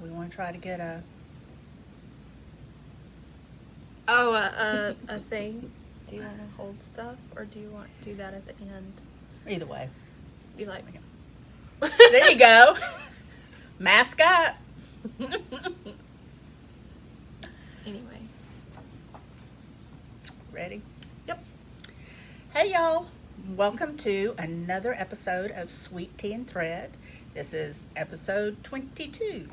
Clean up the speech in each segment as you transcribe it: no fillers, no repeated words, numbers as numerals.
we want to try to get a... Oh, a thing. Do you want to hold stuff, or do you want to do that at the end? Either way. You like... There you go. Mask up. Anyway. Ready? Yep. Hey y'all. Welcome to another episode of Sweet Tea and Thread. This is episode 22.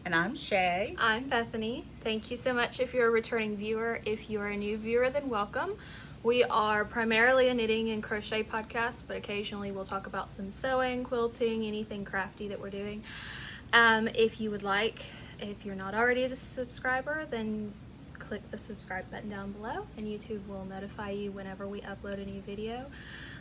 And I'm Shay. I'm Bethany. Thank you so much if you're a returning viewer. If you're a new viewer, then welcome. We are primarily a knitting and crochet podcast, but occasionally we'll talk about some sewing, quilting, anything crafty that we're doing. If you would like, if you're not already a subscriber, then click the subscribe button down below and YouTube will notify you whenever we upload a new video.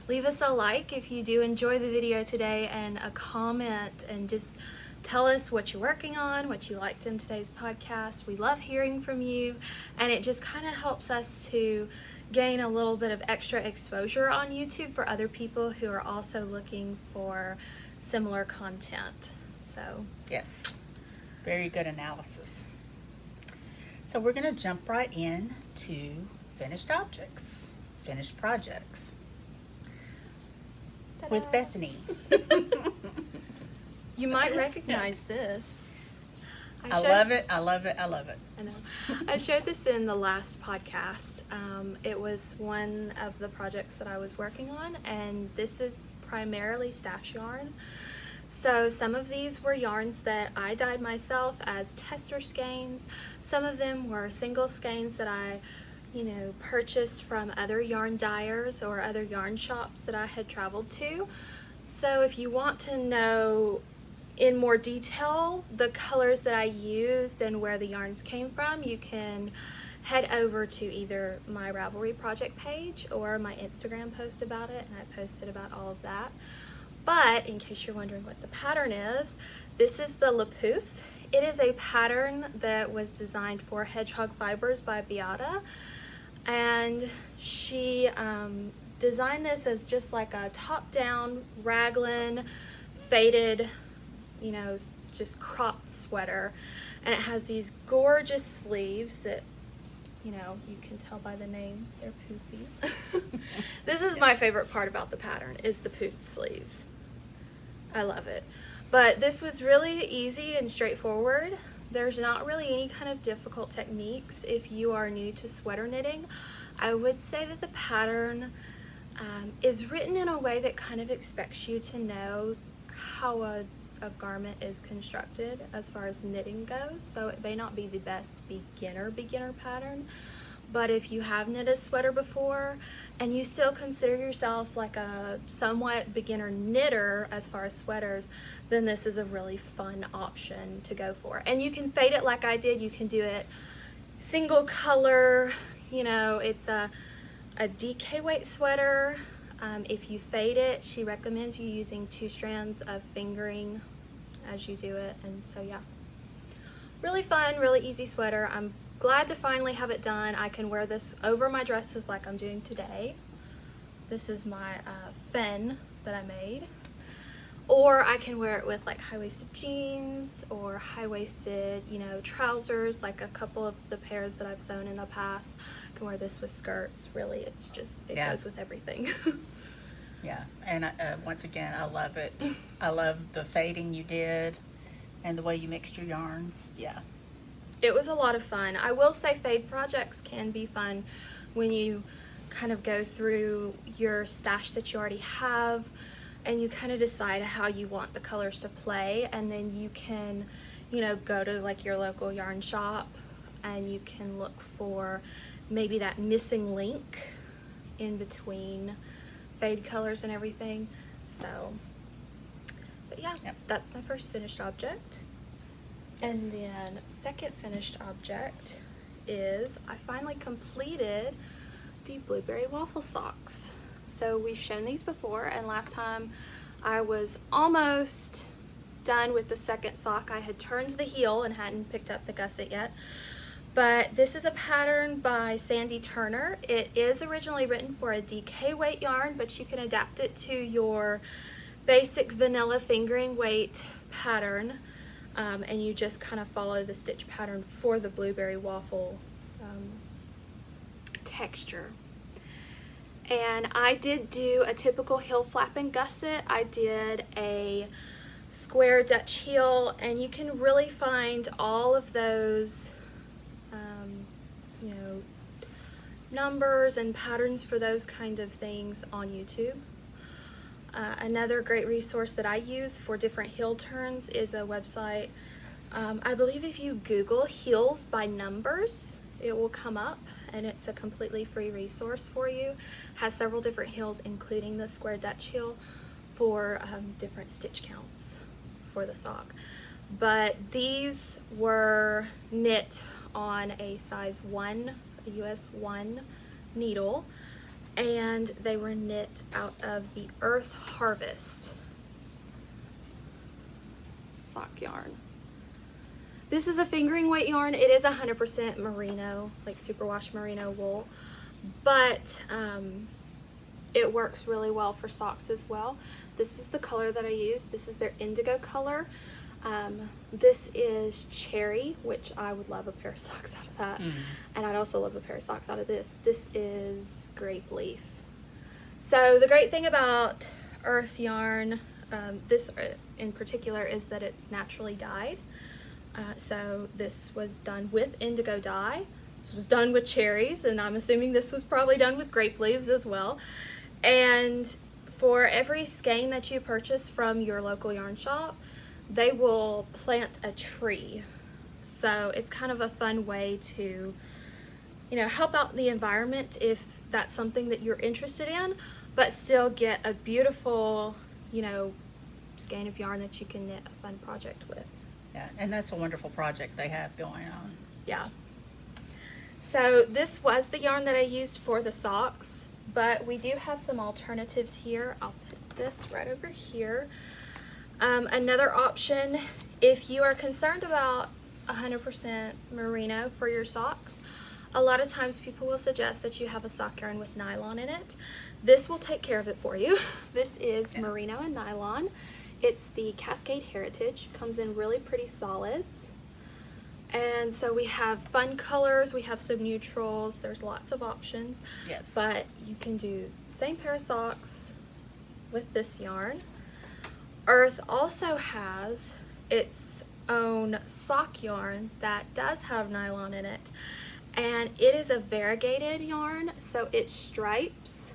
Leave us a like if you do enjoy the video today, and a comment, and just tell us what you're working on, what you liked in today's podcast. We love hearing from you, and it just kind of helps us to gain a little bit of extra exposure on YouTube for other people who are also looking for similar content. So Yes. Very good analysis. So we're going to jump right in to finished objects, finished projects with ta-da. Bethany. You might recognize this. I love it. I love it. I love it. I know. I shared this in the last podcast. It was one of the projects that I was working on, and this is primarily stash yarn. So some of these were yarns that I dyed myself as tester skeins. Some of them were single skeins that I, purchased from other yarn dyers or other yarn shops that I had traveled to. So if you want to know in more detail the colors that I used and where the yarns came from, you can head over to either my Ravelry project page or my Instagram post about it, and I posted about all of that. But in case you're wondering what the pattern is, this is the Pouf. It is a pattern that was designed for Hedgehog Fibers by Beata, and she designed this as just like a top-down raglan faded, just cropped sweater, and it has these gorgeous sleeves that, you can tell by the name, they're poofy. This is my favorite part about the pattern, is the poofed sleeves. I love it. But this was really easy and straightforward. There's not really any kind of difficult techniques if you are new to sweater knitting. I would say that the pattern is written in a way that kind of expects you to know how a garment is constructed as far as knitting goes, so it may not be the best beginner pattern, but if you have knit a sweater before and you still consider yourself like a somewhat beginner knitter as far as sweaters, then this is a really fun option to go for. And you can fade it like I did. You can do it single color, it's a DK weight sweater. If you fade it, she recommends you using 2 strands of fingering as you do it, and so yeah. Really fun, really easy sweater. I'm glad to finally have it done. I can wear this over my dresses like I'm doing today. This is my fen that I made. Or I can wear it with like high-waisted jeans or high-waisted, trousers, like a couple of the pairs that I've sewn in the past. I can wear this with skirts. Really, it's just, it goes with everything. Yeah, and once again, I love it. I love the fading you did and the way you mixed your yarns. Yeah. It was a lot of fun. I will say fade projects can be fun when you kind of go through your stash that you already have and you kind of decide how you want the colors to play, and then you can, go to like your local yarn shop and you can look for maybe that missing link in between fade colors and everything. So, but yeah, That's my first finished object. And then second finished object is I finally completed the blueberry waffle socks. So we've shown these before, and last time I was almost done with the second sock. I had turned the heel and hadn't picked up the gusset yet. But this is a pattern by Sandy Turner. It is originally written for a DK weight yarn, but you can adapt it to your basic vanilla fingering weight pattern. and you just kind of follow the stitch pattern for the blueberry waffle texture. And I did do a typical heel flap and gusset. I did a square Dutch heel, and you can really find all of those you know, numbers and patterns for those kind of things on YouTube. Another great resource that I use for different heel turns is a website. I believe if you Google heels by numbers, it will come up, and it's a completely free resource for you. Has several different heels, including the square Dutch heel, for different stitch counts for the sock. But these were knit on a size 1, a US 1 needle, and they were knit out of the Urth Harvest sock yarn. This is a fingering weight yarn. It is 100% merino, like superwash merino wool, but it works really well for socks as well. This is the color that I used. This is their indigo color. This is cherry, which I would love a pair of socks out of that. And I'd also love a pair of socks out of this. This is grape leaf. So the great thing about Urth yarn, this in particular, is that it's naturally dyed. So this was done with indigo dye. This was done with cherries, and I'm assuming this was probably done with grape leaves as well. And for every skein that you purchase from your local yarn shop, they will plant a tree. So it's kind of a fun way to, you know, help out the environment if that's something that you're interested in, but still get a beautiful, you know, skein of yarn that you can knit a fun project with. Yeah, and that's a wonderful project they have going on. Yeah. So this was the yarn that I used for the socks, but we do have some alternatives here. I'll put this right over here. Another option, if you are concerned about 100% merino for your socks, a lot of times people will suggest that you have a sock yarn with nylon in it. This will take care of it for you. This is merino and nylon. It's the Cascade Heritage. Comes in really pretty solids. And so we have fun colors, we have some neutrals, there's lots of options. Yes. But you can do the same pair of socks with this yarn. Urth also has its own sock yarn that does have nylon in it. And it is a variegated yarn, so it stripes.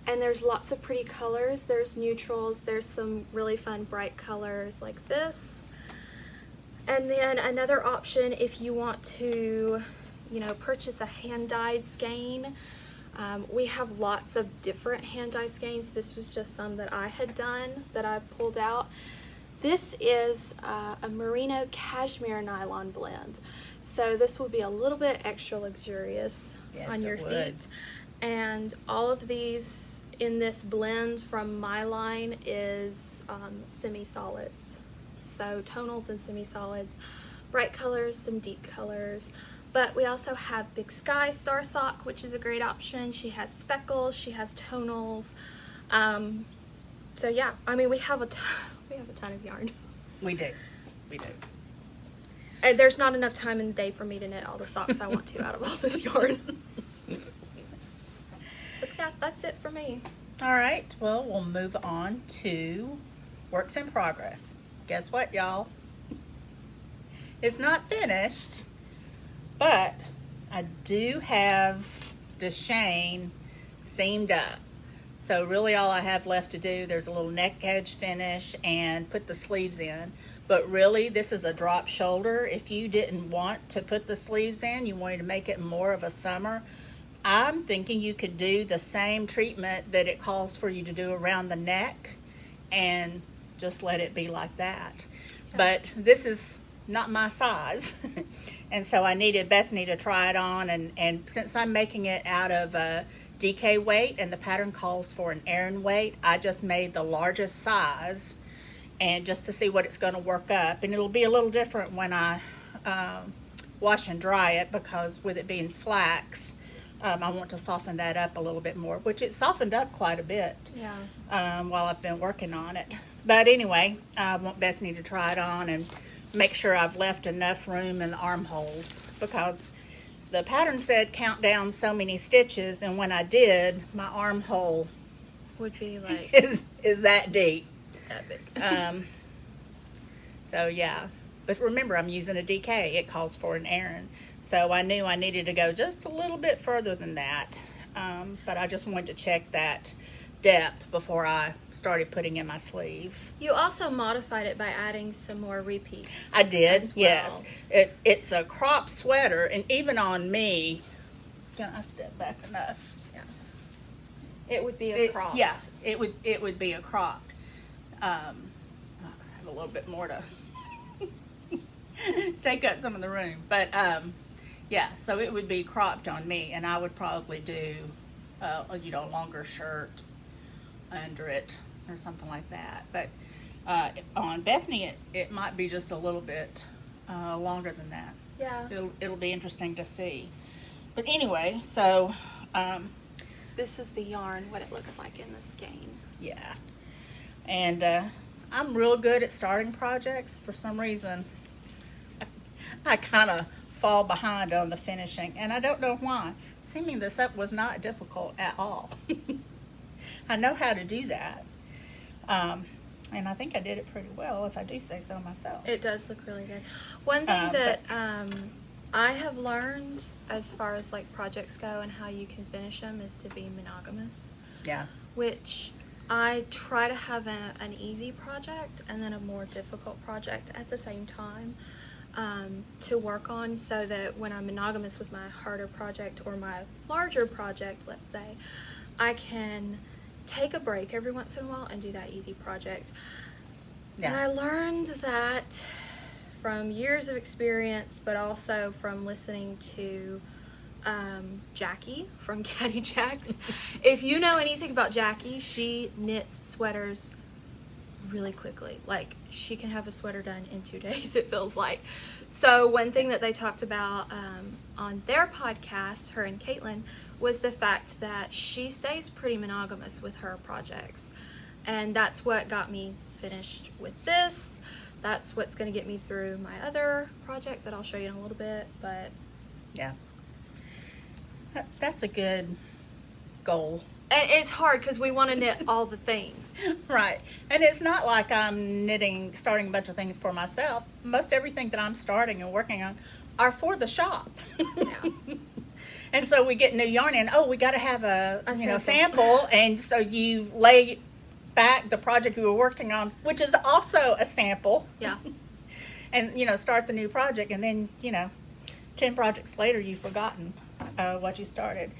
And there's lots of pretty colors. There's neutrals, there's some really fun bright colors like this. And then another option, if you want to, you know, purchase a hand-dyed skein, we have lots of different hand-dyed skeins. This was just some that I had done that I pulled out. This is a merino cashmere nylon blend. So this will be a little bit extra luxurious on your feet. And all of these in this blend from my line is semi-solids. So tonals and semi-solids, bright colors, some deep colors. But we also have Big Sky Star Sock, which is a great option. She has speckles, she has tonals. So yeah, I mean, we have a ton of yarn. We do. We do. And there's not enough time in the day for me to knit all the socks I want to out of all this yarn. But yeah, that's it for me. All right, well, we'll move on to works in progress. Guess what, y'all? It's not finished, but I do have Deschain seamed up. So really all I have left to do, there's a little neck edge finish and put the sleeves in. But really, this is a drop shoulder. If you didn't want to put the sleeves in, you wanted to make it more of a summer, I'm thinking you could do the same treatment that it calls for you to do around the neck and just let it be like that. Okay. But this is not my size. And so I needed Bethany to try it on. And since I'm making it out of DK weight and the pattern calls for an Aran weight, I just made the largest size and just to see what it's going to work up. And it'll be a little different when I wash and dry it, because with it being flax, I want to soften that up a little bit more, which it softened up quite a bit while I've been working on it. But anyway, I want Bethany to try it on and make sure I've left enough room in the armholes, because the pattern said count down so many stitches, and when I did, my armhole Would be like is that deep. epic. So yeah, but remember, I'm using a DK. It calls for an Aran, so I knew I needed to go just a little bit further than that. But I just wanted to check that depth before I started putting in my sleeve. You also modified it by adding some more repeats. I did, as well. yes. It's a crop sweater, and even on me, can I step back enough? Yeah. It would be a cropped. Yeah, it would be a cropped. I have a little bit more to take up some of the room, but yeah. So it would be cropped on me, and I would probably do a longer shirt under it or something like that. But on Bethany, it might be just a little bit longer than that. Yeah. It'll be interesting to see. But anyway, so This is the yarn, what it looks like in the skein. yeah, and I'm real good at starting projects. For some reason, I kind of fall behind on the finishing, and I don't know why. Seaming this up was not difficult at all. I know how to do that, and I think I did it pretty well, if I do say so myself. It does look really good. One thing that I have learned as far as like projects go and how you can finish them is to be monogamous, Yeah, which I try to have an easy project and then a more difficult project at the same time to work on, so that when I'm monogamous with my harder project or my larger project, let's say, I can take a break every once in a while and do that easy project. And I yeah, learned that from years of experience, but also from listening to Jackie from Caddy Jacks. If you know anything about Jackie, she knits sweaters really quickly. Like, she can have a sweater done in 2 days, it feels like. So one thing that they talked about on their podcast, her and Caitlin, was the fact that she stays pretty monogamous with her projects. And that's what got me finished with this. That's what's going to get me through my other project that I'll show you in a little bit. But yeah. That's a good goal. and it's hard because we want to knit all the things. Right. And it's not like I'm starting a bunch of things for myself. Most everything that I'm starting and working on are for the shop. Yeah. And so we get new yarn in. Oh, we got to have a sample. sample. And so you lay back the project you were working on, which is also a sample. Yeah. And, start the new project. And then, 10 projects later, you've forgotten what you started.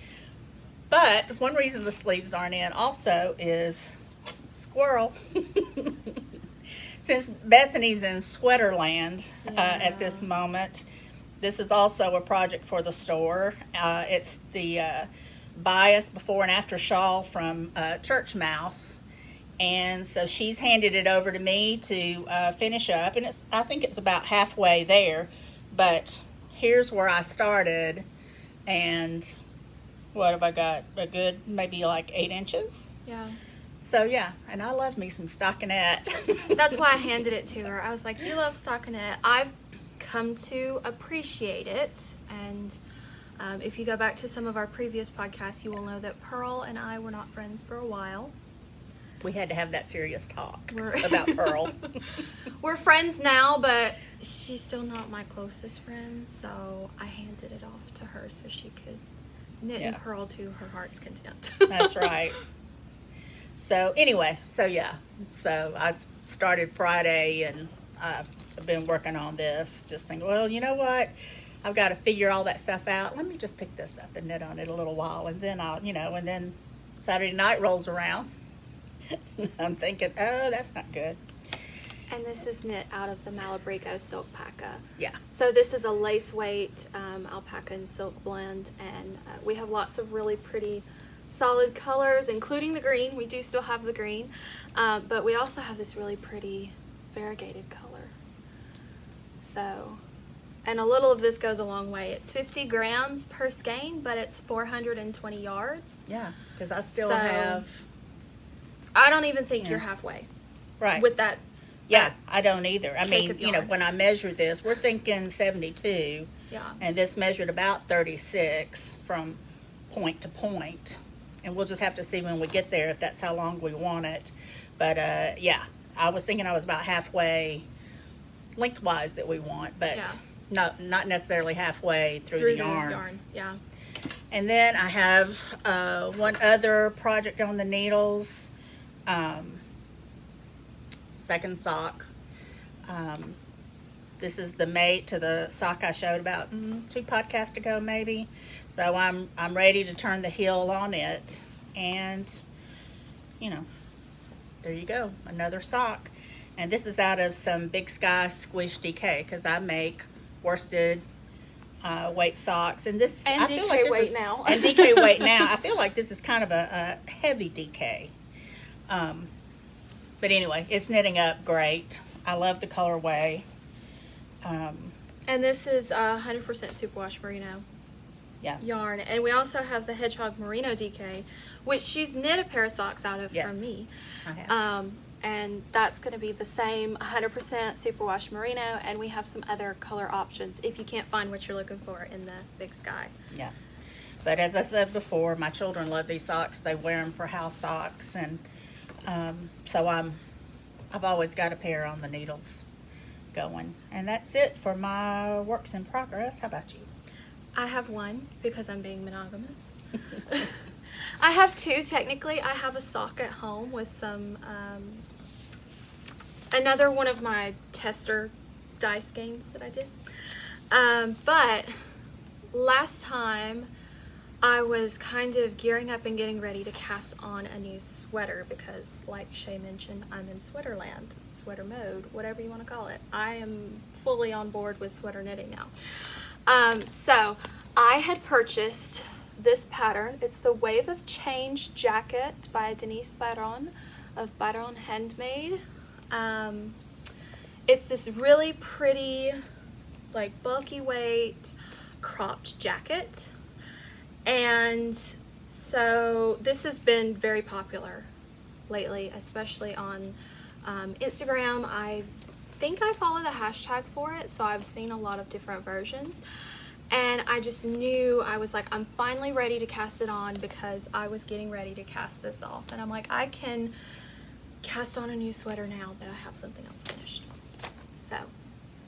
But one reason the sleeves aren't in also is squirrel. Since Bethany's in sweater land at this moment, this is also a project for the store. It's the bias before and after shawl from Churchmouse. And so she's handed it over to me to finish up. And I think it's about halfway there. But here's where I started. And what have I got? A good maybe like 8 inches? Yeah. So yeah, and I love me some stockinette. That's why I handed it to her. I was like, you love stockinette. I've come to appreciate it. And if you go back to some of our previous podcasts, you will know that Pearl and I were not friends for a while. We had to have that serious talk We're- about Pearl. We're friends now, but she's still not my closest friend, so I handed it off to her so she could knit and Yeah. purl to her heart's content. That's right. So anyway, so I started Friday, and I've been working on this, just thinking, well, you know what? I've got to figure all that stuff out. Let me just pick this up and knit on it a little while, and then and then Saturday night rolls around. I'm thinking, oh, that's not good. And this is knit out of the Malabrigo Silkpaca. Yeah. So this is a lace weight alpaca and silk blend, and we have lots of really pretty solid colors, including the green. We do still have the green, but we also have this really pretty variegated color. So, and a little of this goes a long way. It's 50 grams per skein, but it's 420 yards. Yeah, because I still So, have. I don't even think Yeah. you're halfway. Right. with that. Yeah, I don't either. I cake mean, of you know, yarn. when I measured this, we're thinking 72, Yeah. and this measured about 36 from point to point. And we'll just have to see when we get there if that's how long we want it. But yeah, I was thinking I was about halfway lengthwise that we want, but Yeah. not necessarily halfway through the yarn. Yeah. And then I have one other project on the needles. Second sock. This is the mate to the sock I showed about 2 podcasts ago, maybe. So I'm ready to turn the heel on it, and you know, there you go, another sock. And this is out of some Big Sky Squish DK, because I make worsted weight socks, and this And I DK feel like this weight is, now. and DK weight now. I feel like this is kind of a heavy DK. But anyway, it's knitting up great. I love the colorway. And this is 100% superwash merino Yeah. yarn. And we also have the Hedgehog Merino DK, which she's knit a pair of socks out of Yes, from me. I have. And that's going to be the same 100% superwash merino, and we have some other color options if you can't find what you're looking for in the Big Sky. Yeah. But as I said before, my children love these socks. They wear them for house socks, and so I've always got a pair on the needles going. And that's it for my works in progress. How about you? I have one because I'm being monogamous. I have 2 technically. I have a sock at home with some, another one of my tester die skeins that I did. But last time I was kind of gearing up and getting ready to cast on a new sweater because, like Shay mentioned, I'm in sweater land, sweater mode, whatever you want to call it. I am fully on board with sweater knitting now. So I had purchased this pattern. It's the Wave of Change jacket by Denise Bayron of Bayron Handmade. It's this really pretty, like, bulky weight cropped jacket. And so this has been very popular lately, especially on Instagram. I think I follow the hashtag for it, so I've seen a lot of different versions. And I just knew, I was like, I'm finally ready to cast it on because I was getting ready to cast this off. And I'm like, I can cast on a new sweater now that I have something else finished. So,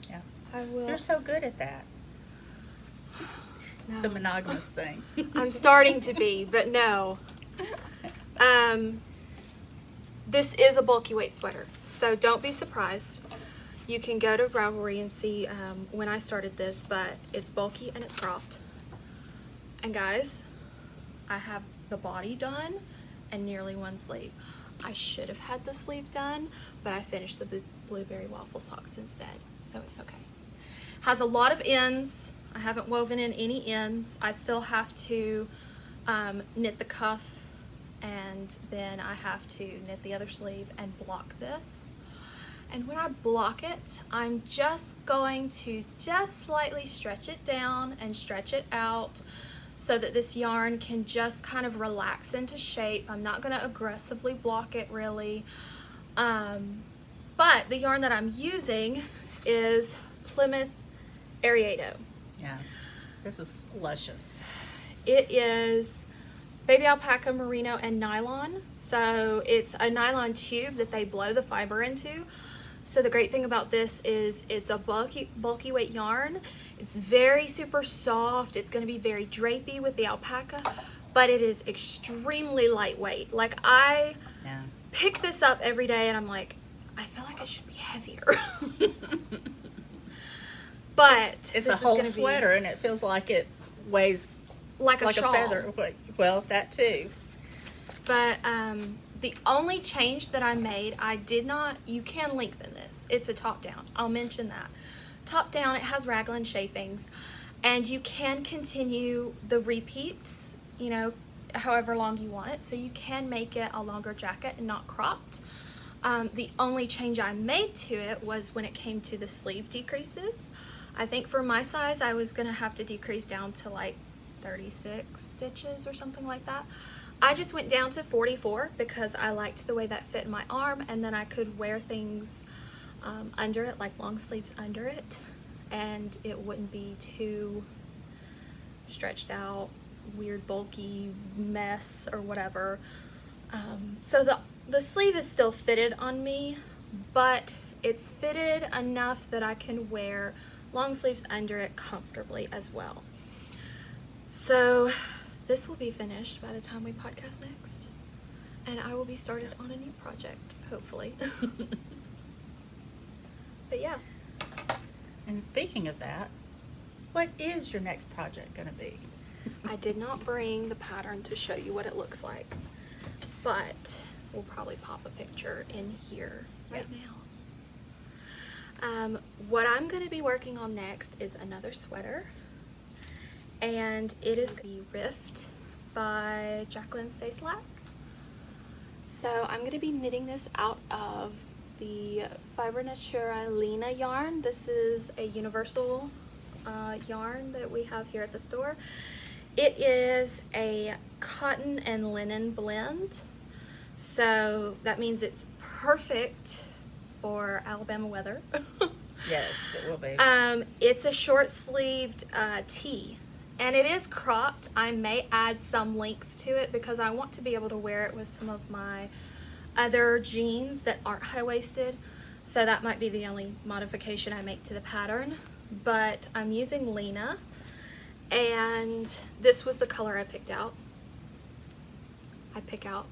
Yeah. I will. You're so good at that. No. The monogamous thing. I'm starting to be, but no. This is a bulky weight sweater, so don't be surprised. You can go to Ravelry and see when I started this, but it's bulky and it's cropped. And guys, I have the body done and nearly one sleeve. I should have had the sleeve done, but I finished the blueberry waffle socks instead, so it's okay. Has a lot of ends. I haven't woven in any ends. I still have to knit the cuff, and then I have to knit the other sleeve and block this. And when I block it, I'm just going to just slightly stretch it down and stretch it out so that this yarn can just kind of relax into shape. I'm not going to aggressively block it really. But the yarn that I'm using is Plymouth Aireado. Yeah. This is luscious. It is baby alpaca, merino, and nylon. So it's a nylon tube that they blow the fiber into. So the great thing about this is it's a bulky weight yarn. It's very super soft. It's going to be very drapey with the alpaca, but it is extremely lightweight. Like, I pick this up every day and I'm like, I feel like it should be heavier. But it's a whole sweater, and it feels like it weighs like a shawl. feather. Well, that too. But the only change that I made, you can lengthen this. It's a top down. I'll mention that. Top down, it has raglan shapings, and you can continue the repeats, you know, however long you want it. So you can make it a longer jacket and not cropped. The only change I made to it was when it came to the sleeve decreases. I think for my size, I was going to have to decrease down to like 36 stitches or something like that. I just went down to 44 because I liked the way that fit my arm, and then I could wear things under it, like long sleeves under it, and it wouldn't be too stretched out, weird bulky mess or whatever. So the sleeve is still fitted on me, but it's fitted enough that I can wear long sleeves under it comfortably as well. So this will be finished by the time we podcast next, and I will be started on a new project, hopefully. But yeah. And speaking of that, what is your next project going to be? I did not bring the pattern to show you what it looks like, but we'll probably pop a picture in here right now. What I'm going to be working on next is another sweater, and it is the Rift by CIESLAK. So I'm going to be knitting this out of the Fibra Natura Lina yarn. This is a universal yarn that we have here at the store. It is a cotton and linen blend, so that means it's perfect for Alabama weather. Yes, it will be. It's a short-sleeved tee, and it is cropped. I may add some length to it because I want to be able to wear it with some of my other jeans that aren't high-waisted, so that might be the only modification I make to the pattern. But I'm using Lina, and this was the color I picked out. I pick out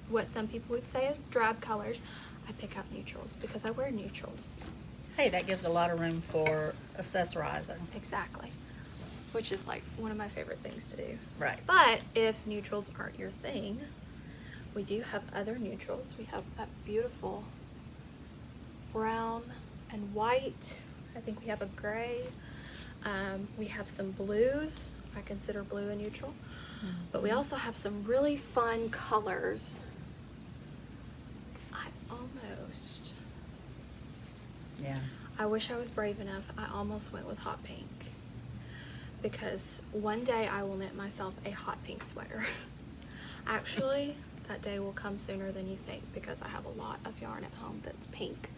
what some people would say is drab colors. I pick out neutrals because I wear neutrals. Hey, that gives a lot of room for accessorizing. Exactly. Which is like one of my favorite things to do. Right. But if neutrals aren't your thing, we do have other neutrals. We have that beautiful brown and white. I think we have a gray. We have some blues. I consider blue a neutral. Mm-hmm. But we also have some really fun colors. Yeah. I wish I was brave enough. I almost went with hot pink, because one day I will knit myself a hot pink sweater. Actually, that day will come sooner than you think, because I have a lot of yarn at home that's pink.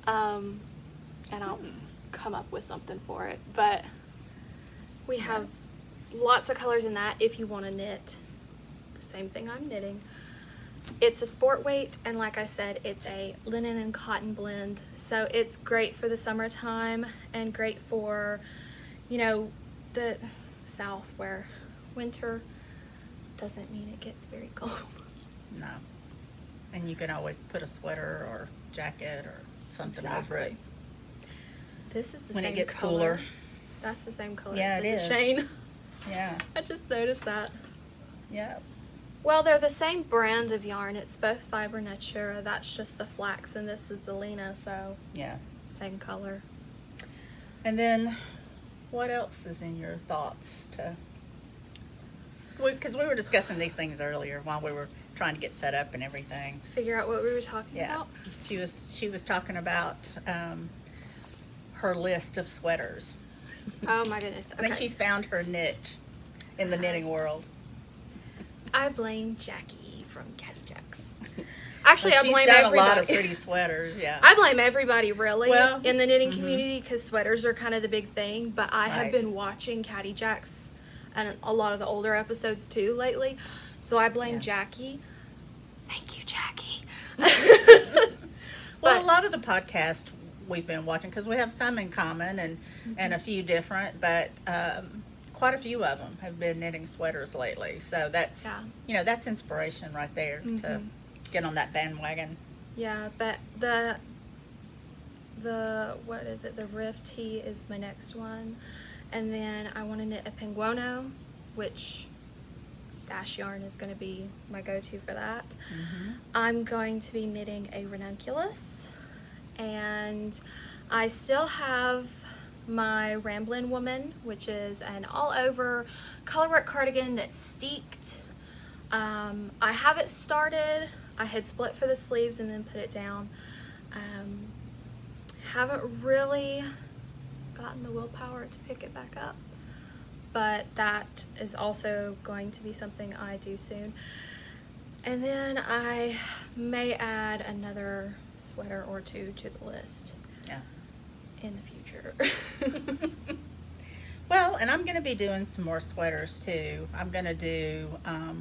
And I'll come up with something for it. But we have lots of colors in that if you want to knit the same thing I'm knitting. It's a sport weight, and like I said, it's a linen and cotton blend, so it's great for the summertime and great for, you know, the South, where winter doesn't mean it gets very cold. No. And you can always put a sweater or jacket or something over it. This is the when same it gets color. Cooler. That's the same color Yeah, as the it is. Deschain. Yeah. I just noticed that. Yeah. Well, they're the same brand of yarn. It's both Fibra Natura. That's just the Flax, and this is the Lina, so yeah, same color. And then, what else is in your thoughts to? Because we were discussing these things earlier while we were trying to get set up and everything. Figure out what we were talking Yeah, about. she was talking about her list of sweaters. Oh my goodness! Okay. I think she's found her niche in the knitting world. I blame Jackie from Caddy Jacks. Actually, Well, I blame she's done everybody. a lot of pretty sweaters, yeah. I blame everybody, really, Well, in the knitting community, because sweaters are kind of the big thing. But I have Right. been watching Caddy Jacks and a lot of the older episodes too lately, so I blame Yeah. Jackie. Thank you, Jackie. Well, a lot of the podcasts we've been watching, because we have some in common and a few different, but quite a few of them have been knitting sweaters lately. So that's, you know, that's inspiration right there to get on that bandwagon. Yeah, but the what is it? The Rift tee is my next one, and then I want to knit a Penguono, which stash yarn is going to be my go-to for that. I'm going to be knitting a ranunculus, and I still have my Ramblin' Woman, which is an all-over colorwork cardigan that's steeked. I have it started. I had split for the sleeves and then put it down. Haven't really gotten the willpower to pick it back up, but that is also going to be something I do soon. And then I may add another sweater or two to the list. Yeah. In the future. Well, and I'm going to be doing some more sweaters too. I'm going to do, I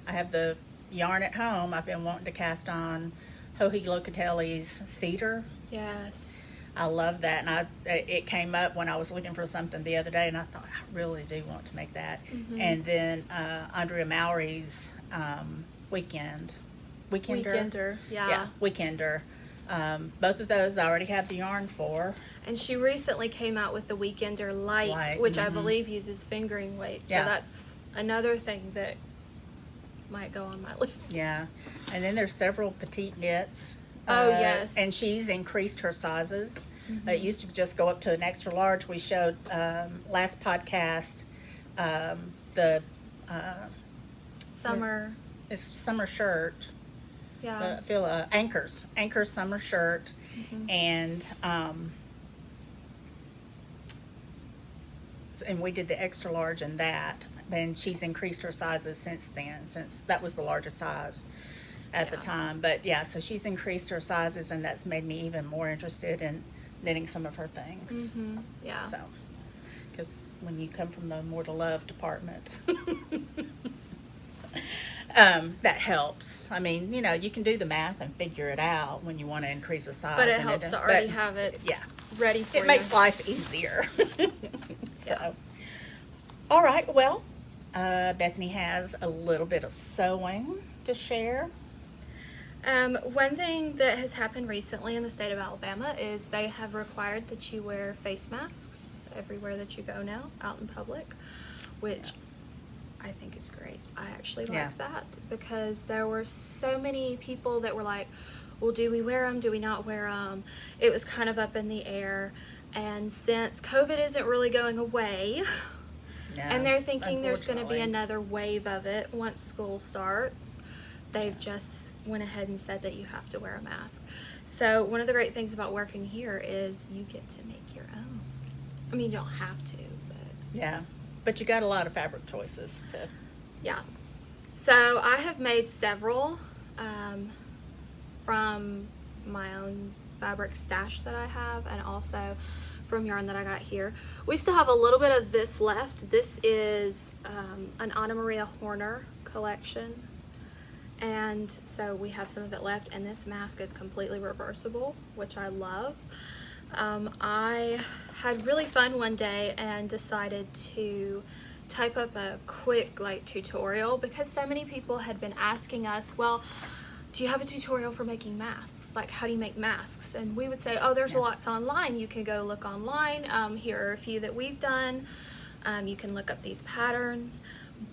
have the yarn at home. I've been wanting to cast on Joji Locatelli's cedar. Yes. I love that, and it came up when I was looking for something the other day, and I thought, I really do want to make that. Mm-hmm. And then Andrea Mowry's Weekender. Yeah. Weekender. Both of those I already have the yarn for. And she recently came out with the Weekender Light, which I believe uses fingering weight. So that's another thing that might go on my list. Yeah. And then there's several petite knits. Oh, yes. And she's increased her sizes. Mm-hmm. It used to just go up to an extra large. We showed last podcast the Summer. it's summer shirt. Yeah. I feel anchors summer shirt, and we did the extra large in that, and she's increased her sizes since then, since that was the largest size at the time. But yeah, so she's increased her sizes, and that's made me even more interested in knitting some of her things. Yeah. So, because when you come from the more to love department, that helps. I mean, you know, you can do the math and figure it out when you want to increase the size. But it helps to already have it ready for you. It makes life easier. So, Yeah. all right. Well, Bethany has a little bit of sewing to share. One thing that has happened recently in the state of Alabama is they have required that you wear face masks everywhere that you go now, out in public, which I think is great. I actually like that, because there were so many people that were like, well, do we wear them? Do we not wear them? It was kind of up in the air. And since COVID isn't really going away, and they're thinking there's going to be another wave of it once school starts, they've just went ahead and said that you have to wear a mask. So one of the great things about working here is you get to make your own. I mean, you don't have to, but... Yeah, but you got a lot of fabric choices to... Yeah. So I have made several from my own fabric stash that I have, and also from yarn that I got here. We still have a little bit of this left. This is an Anna Maria Horner collection, and so we have some of it left, and this mask is completely reversible, which I love. I had really fun one day and decided to type up a quick tutorial, because so many people had been asking us, well, do you have a tutorial for making masks? Like, how do you make masks? And we would say, oh, there's lots online. You can go look online. Here are a few that we've done. You can look up these patterns.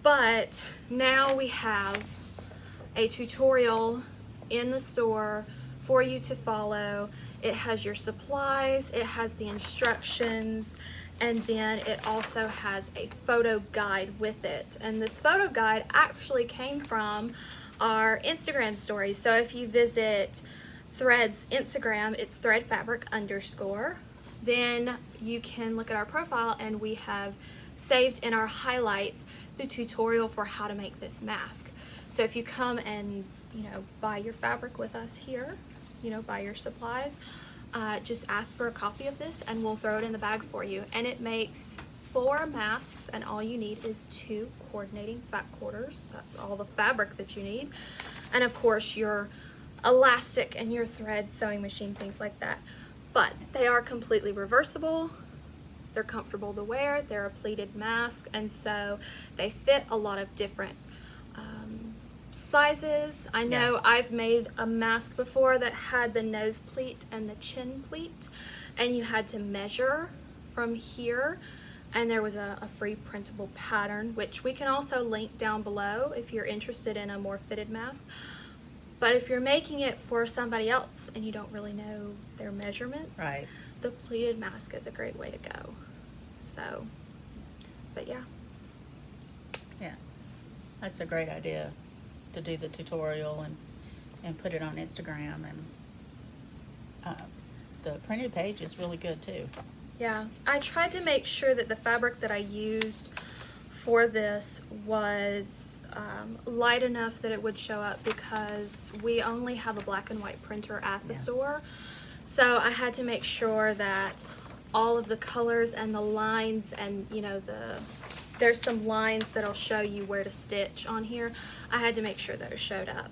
But now we have a tutorial in the store for you to follow. It has your supplies, it has the instructions, and then it also has a photo guide with it. And this photo guide actually came from our Instagram stories. So if you visit Thread's Instagram, it's threadfabric_. Then you can look at our profile, and we have saved in our highlights the tutorial for how to make this mask. So if you come and, you know, buy your fabric with us here, you know, buy your supplies, just ask for a copy of this and we'll throw it in the bag for you. And it makes 4 masks, and all you need is 2 coordinating fat quarters. That's all the fabric that you need. And of course your elastic and your thread, sewing machine, things like that. But they are completely reversible. They're comfortable to wear. They're a pleated mask, and so they fit a lot of different sizes. I know I've made a mask before that had the nose pleat and the chin pleat, and you had to measure from here, and there was a free printable pattern, which we can also link down below if you're interested in a more fitted mask. But if you're making it for somebody else and you don't really know their measurements, the pleated mask is a great way to go. So, but yeah. Yeah, that's a great idea, to do the tutorial and put it on Instagram. And the printed page is really good too. Yeah, I tried to make sure that the fabric that I used for this was light enough that it would show up, because we only have a black and white printer at the store. So I had to make sure that all of the colors and the lines, and you know, there's some lines that'll show you where to stitch on here. I had to make sure that it showed up.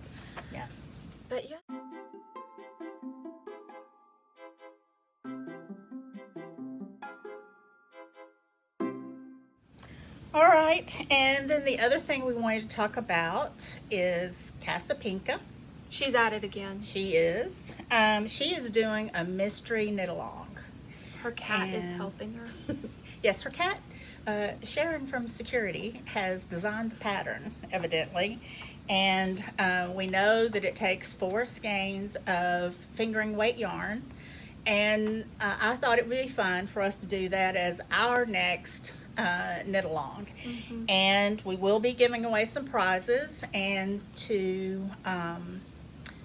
Yeah. But yeah. All right, and then the other thing we wanted to talk about is Casapinka. She's at it again. She is. She is doing a mystery knit-along. Her cat is helping her. Yes, her cat, Sharon from security, has designed the pattern, evidently. And we know that it takes 4 skeins of fingering weight yarn. And I thought it would be fun for us to do that as our next knit along. And we will be giving away some prizes, and to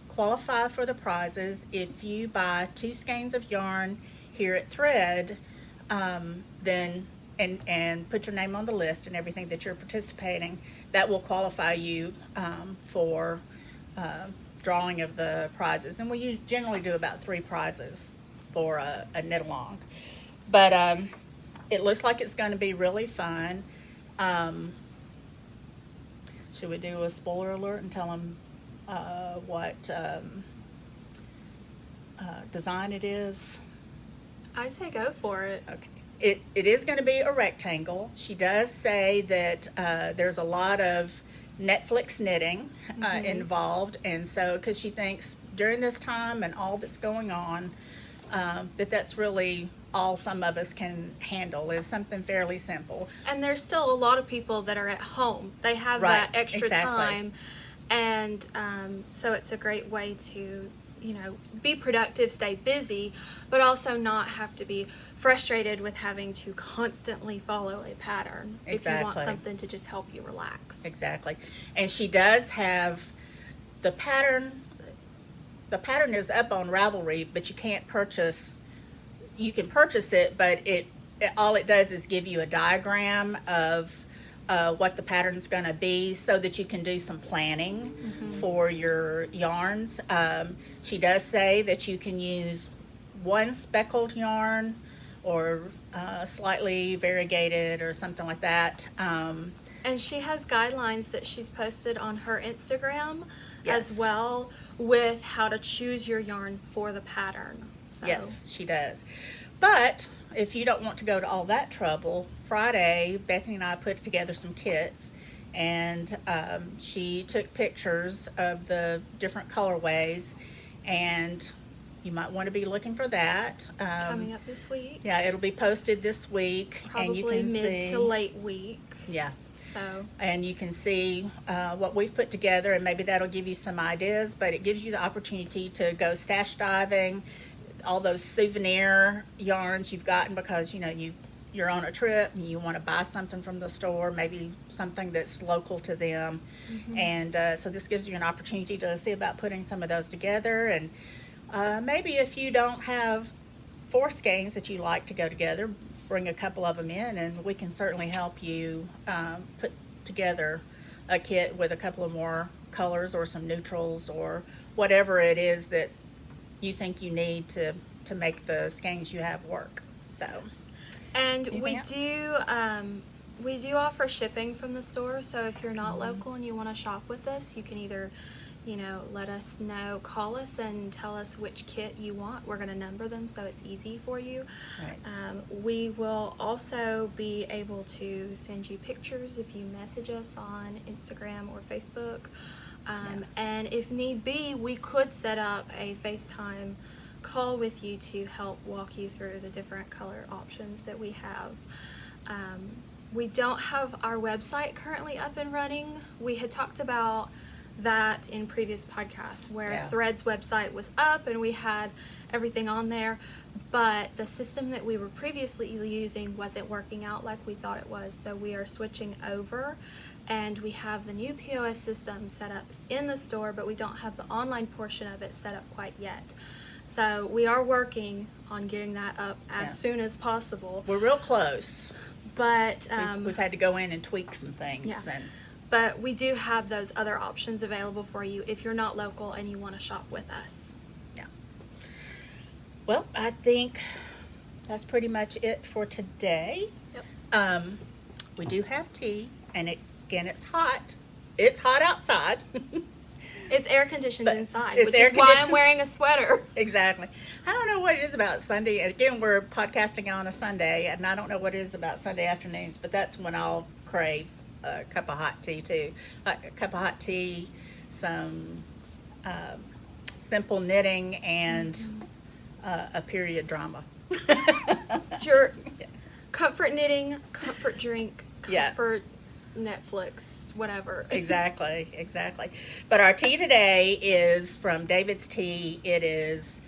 qualify for the prizes, if you buy 2 skeins of yarn here at Thread, then and put your name on the list and everything that you're participating, that will qualify you for drawing of the prizes. And we generally do about 3 prizes for a knit along, but it looks like it's going to be really fun. Should we do a spoiler alert and tell them what design it is? I say go for it. Okay. It is going to be a rectangle. She does say that there's a lot of Netflix knitting involved, and so because she thinks during this time and all that's going on, that's really all some of us can handle, is something fairly simple. And there's still a lot of people that are at home. They have that extra time, and so it's a great way to, you know, be productive, stay busy, but also not have to be frustrated with having to constantly follow a pattern. If you want something to just help you relax. Exactly. And she does have the pattern. The pattern is up on Ravelry, but you can't purchase. You can purchase it, but all it does is give you a diagram of what the pattern's going to be, so that you can do some planning for your yarns. She does say that you can use 1 speckled yarn or slightly variegated or something like that. And she has guidelines that she's posted on her Instagram as well, with how to choose your yarn for the pattern. So. Yes, she does. But if you don't want to go to all that trouble, Friday, Bethany and I put together some kits, and she took pictures of the different colorways, and you might want to be looking for that. Coming up this week. Yeah, it'll be posted this week. Probably and you can mid to late week. Yeah. So. And you can see what we've put together, and maybe that'll give you some ideas, but it gives you the opportunity to go stash diving, all those souvenir yarns you've gotten because, you know, you're on a trip and you want to buy something from the store, maybe something that's local to them. And so this gives you an opportunity to see about putting some of those together. And maybe if you don't have 4 skeins that you like to go together, bring a couple of them in, and we can certainly help you put together a kit with a couple of more colors or some neutrals or whatever it is that you think you need to make the skeins you have work. So, and we do offer shipping from the store, so if you're not local and you want to shop with us, you can either, you know, let us know, call us and tell us which kit you want. We're going to number them so it's easy for you. We will also be able to send you pictures if you message us on Instagram or Facebook. And if need be, we could set up a FaceTime call with you to help walk you through the different color options that we have. We don't have our website currently up and running. We had talked about that in previous podcasts where Thread's website was up and we had everything on there, but the system that we were previously using wasn't working out like we thought it was, so we are switching over. And we have the new POS system set up in the store, but we don't have the online portion of it set up quite yet. So we are working on getting that up as soon as possible. We're real close. But We've had to go in and tweak some things. Yeah. And but we do have those other options available for you if you're not local and you want to shop with us. yeah. Well, I think that's pretty much it for today. Yep. We do have tea, and again, it's hot. It's hot outside. It's air conditioned But inside, it's which air is why I'm conditioned. wearing a sweater. Exactly. I don't know what it is about Sunday. Again, we're podcasting on a Sunday, and I don't know what it is about Sunday afternoons, but that's when I'll crave a cup of hot tea, too. A cup of hot tea, some simple knitting, and a period drama. It's your comfort knitting, comfort drink, Yeah. comfort Netflix, whatever. Exactly. But our tea today is from David's Tea. It is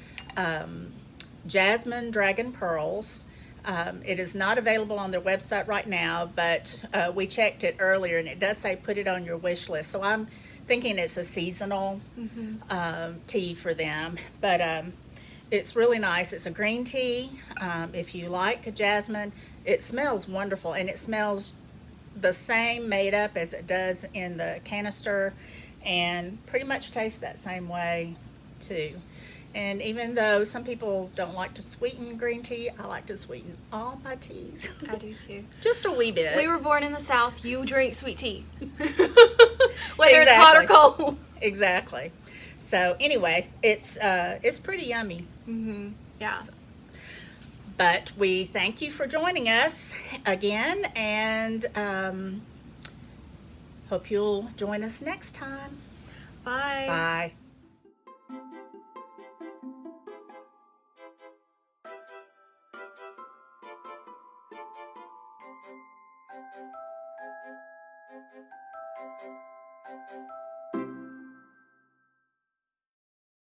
Jasmine Dragon Pearls. It is not available on their website right now, but we checked it earlier, and it does say put it on your wish list. So I'm thinking it's a seasonal tea for them. But it's really nice. It's a green tea. If you like jasmine, it smells wonderful, and it smells the same made up as it does in the canister, and pretty much tastes that same way too. And even though some people don't like to sweeten green tea, I like to sweeten all my teas. I do too. Just a wee bit. We were born in the South. You drink sweet tea. Whether it's hot or cold. Exactly. So anyway, it's pretty yummy. Yeah. But we thank you for joining us again, and hope you'll join us next time. Bye. Bye.